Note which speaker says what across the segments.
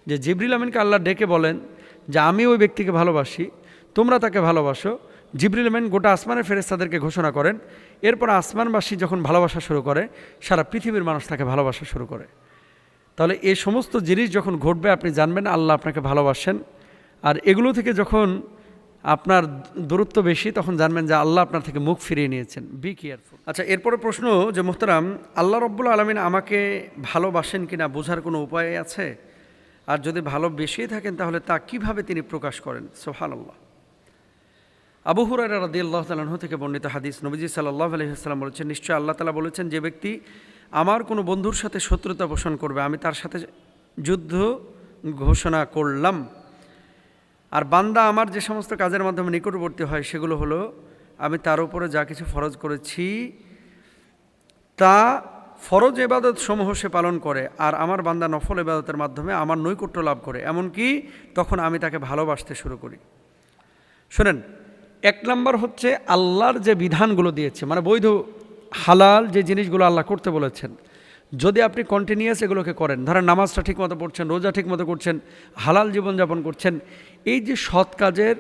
Speaker 1: যে জিবরিল আমিনকে আল্লাহ ডেকে বলেন যে আমি ওই ব্যক্তিকে ভালোবাসি, তোমরা তাকে ভালোবাসো। জিবরিল আমিন গোটা আসমানের ফেরেশতাদেরকে ঘোষণা করেন। এরপর আসমানবাসী যখন ভালোবাসা শুরু করে, সারা পৃথিবীর মানুষ তাকে ভালোবাসা শুরু করে। তাহলে এই সমস্ত জিনিস যখন ঘটবে আপনি জানবেন আল্লাহ আপনাকে ভালোবাসেন। আর এগুলো থেকে যখন আপনার দূরত্ব বেশি তখন জানবেন যে আল্লাহ আপনার থেকে মুখ ফিরিয়ে নিয়েছেন। Be careful. আচ্ছা, এরপরে প্রশ্ন যে মুহতারাম, আল্লাহ রব্বুল আলামিন আমাকে ভালোবাসেন কিনা বোঝার কোনো উপায় আছে? আর যদি ভালোবেসেই থাকেন তাহলে তা কিভাবে তিনি প্রকাশ করেন? সুবহানাল্লাহ। আবু হুরায়রা রাদিয়াল্লাহু তাআলা আনহু থেকে বর্ণিত হাদিস, নবীজি সাল্লাল্লাহু আলাইহি ওয়াসাল্লাম বলেছেন, নিশ্চয় আল্লাহ তাআলা বলেছেন, যে ব্যক্তি আমার কোনো বন্ধুর সাথে শত্রুতা পোষণ করবে আমি তার সাথে যুদ্ধ ঘোষণা করলাম। আর বান্দা আমার যে সমস্ত কাজের মাধ্যমে নিকটবর্তী হয় সেগুলো হলো আমি তার উপরে যা কিছু ফরজ করেছি তা ফরজ ইবাদত সমূহ সে পালন করে, আর আমার বান্দা নফল ইবাদতের মাধ্যমে আমার নৈকট্য লাভ করে, এমনকি তখন আমি তাকে ভালোবাসতে শুরু করি। শোনেন, এক নম্বর হচ্ছে আল্লাহর যে বিধানগুলো দিয়েছে, মানে বৈধ হালাল যে জিনিসগুলো আল্লাহ করতে বলেছেন, যদি আপনি কন্টিনিউয়াস এগুলোকে করেন, ধরেন নামাজটা ঠিকমতো পড়ছেন, রোজা ঠিকমতো করছেন, হালাল জীবনযাপন করছেন, এই যে সৎ কাজের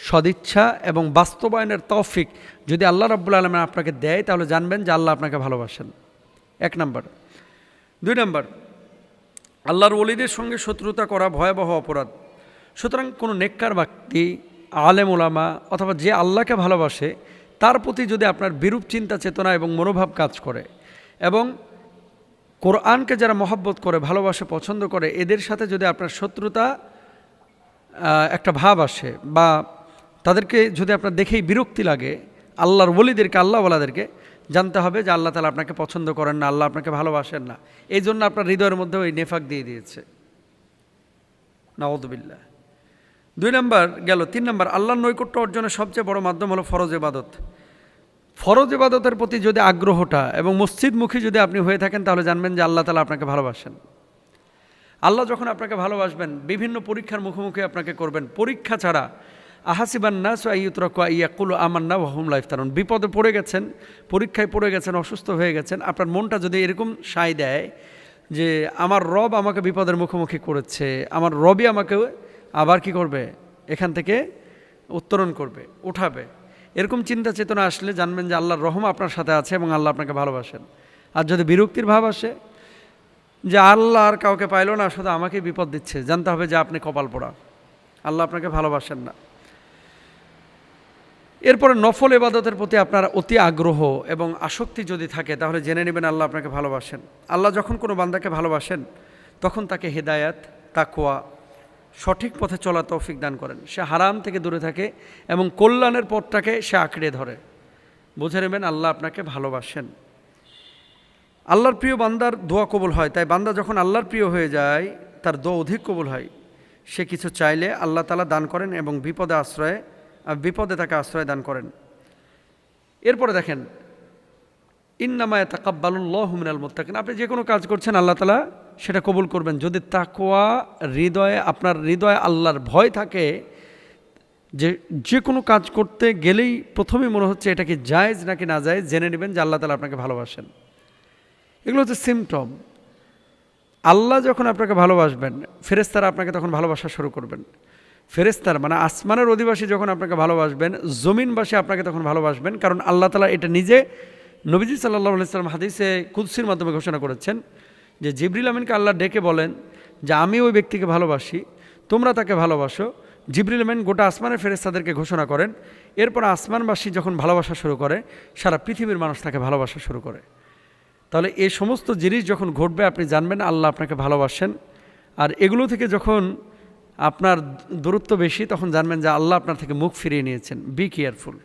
Speaker 1: সদিচ্ছা এবং বাস্তবায়নের তৌফিক যদি আল্লাহ রাব্বুল আলামিন আপনাকে দেয় তাহলে জানবেন যে আল্লাহ আপনাকে ভালোবাসেন। এক নম্বর। দুই নম্বর, আল্লাহর ওলিদের সঙ্গে শত্রুতা করা ভয়াবহ অপরাধ। সুতরাং কোনো নেককার ব্যক্তি, আলেম ওলামা অথবা যে আল্লাহকে ভালোবাসে তার প্রতি যদি আপনার বিরূপ চিন্তা চেতনা এবং মনোভাব কাজ করে, এবং কোরআনকে যারা মহব্বত করে, ভালোবাসে, পছন্দ করে, এদের সাথে যদি আপনার শত্রুতা একটা ভাব আসে বা তাদেরকে যদি আপনার দেখেই বিরক্তি লাগে, আল্লাহর ওলিদেরকে, আল্লাহওয়ালাদেরকে, জানতে হবে যে আল্লাহ তাআলা আপনাকে পছন্দ করেন না, আল্লাহ আপনাকে ভালোবাসেন না। এই জন্য আপনার হৃদয়ের মধ্যে ওই নেফাক দিয়ে দিয়েছে। নাউযুবিল্লাহ। দুই নম্বর গেল। তিন নম্বর, আল্লাহর নৈকট্য অর্জনের সবচেয়ে বড় মাধ্যম হলো ফরজ ইবাদত। ফরজ ইবাদতের প্রতি যদি আগ্রহটা এবং মসজিদমুখী যদি আপনি হয়ে থাকেন তাহলে জানবেন যে আল্লাহ তাআলা আপনাকে ভালোবাসেন। আল্লাহ যখন আপনাকে ভালোবাসবেন বিভিন্ন পরীক্ষার মুখোমুখি আপনাকে করবেন। পরীক্ষা ছাড়া আহাসিবান নাস আইয়ুতরাকু আইয়াকুলু আমান্না ওয়া হুম লা ইফতানুন। বিপদে পড়ে গেছেন, পরীক্ষায় পড়ে গেছেন, অসুস্থ হয়ে গেছেন, আপনার মনটা যদি এরকম সায় দেয় যে আমার রব আমাকে বিপদের মুখোমুখি করেছে, আমার রবই আমাকে আবার কি করবে, এখান থেকে উত্তরণ করবে, উঠাবে, এরকম চিন্তা চেতনা আসলে জানবেন যে আল্লাহর রহম আপনার সাথে আছে এবং আল্লাহ আপনাকে ভালোবাসেন। আর যদি বিরক্তির ভাব আসে যে আল্লাহ আর কাউকে পাইল না, শুধু আমাকে বিপদ দিচ্ছে, জানতে হবে যে আপনি কপাল পোড়া, আল্লাহ আপনাকে ভালোবাসেন না। এরপরে নফল ইবাদতের প্রতি আপনার অতি আগ্রহ এবং আসক্তি যদি থাকে তাহলে জেনে নেবেন আল্লাহ আপনাকে ভালোবাসেন। আল্লাহ যখন কোনো বান্দাকে ভালোবাসেন তখন তাকে হেদায়াত, তাকওয়া, সঠিক পথে চলা তৌফিক দান করেন। সে হারাম থেকে দূরে থাকে এবং কল্যাণের পথটাকে সে আঁকড়ে ধরে। বুঝে নেবেন আল্লাহ আপনাকে ভালোবাসেন। আল্লাহর প্রিয় বান্দার দোয়া কবুল হয়, তাই বান্দা যখন আল্লাহর প্রিয় হয়ে যায় তার দোয়া অধিক কবুল হয়। সে কিছু চাইলে আল্লাহ তাআলা দান করেন এবং বিপদে তাকে আশ্রয় দান করেন। এরপরে দেখেন, ইন্নামা ইয়াতাকাব্বালুল্লাহু মিনাল মুত্তাকিন। আপনি যে কোনো কাজ করছেন আল্লাহ তাআলা সেটা কবুল করবেন যদি তাকওয়া হৃদয়ে, আপনার হৃদয়ে আল্লাহর ভয় থাকে। যে কোনো কাজ করতে গেলেই প্রথমেই মনে হচ্ছে এটা কি জায়েজ নাকি না জায়েজ, জেনে নেবেন যে আল্লাহ তাআলা আপনাকে ভালোবাসেন। এগুলো হচ্ছে সিমটম। আল্লাহ যখন আপনাকে ভালোবাসবেন ফেরেশতারা আপনাকে তখন ভালোবাসা শুরু করবেন। ফেরেশতারা মানে আসমানের অধিবাসী যখন আপনাকে ভালোবাসবেন, জমিনবাসী আপনাকে তখন ভালোবাসবেন, কারণ আল্লাহ তাআলা এটা নিজে নবীজি সাল্লাল্লাহু আলাইহি ওয়াসাল্লাম হাদিসে কুদসির মাধ্যমে ঘোষণা করেছেন যে জিবরিল আমিনকে আল্লাহ ডেকে বলেন যে আমি ওই ব্যক্তিকে ভালোবাসি, তোমরা তাকে ভালোবাসো। জিবরিল আমিন গোটা আসমানের ফেরেশতাদেরকে ঘোষণা করেন। এরপর আসমানবাসী যখন ভালোবাসা শুরু করে সারা পৃথিবীর মানুষ তাকে ভালোবাসা শুরু করে। তাহলে এই সমস্ত জিনিস যখন ঘটবে আপনি জানবেন আল্লাহ আপনাকে ভালোবাসেন। আর এগুলো থেকে যখন আপনার দূরত্ব বেশি তখন জানবেন যে আল্লাহ আপনার থেকে মুখ ফিরিয়ে নিয়েছেন। Be careful.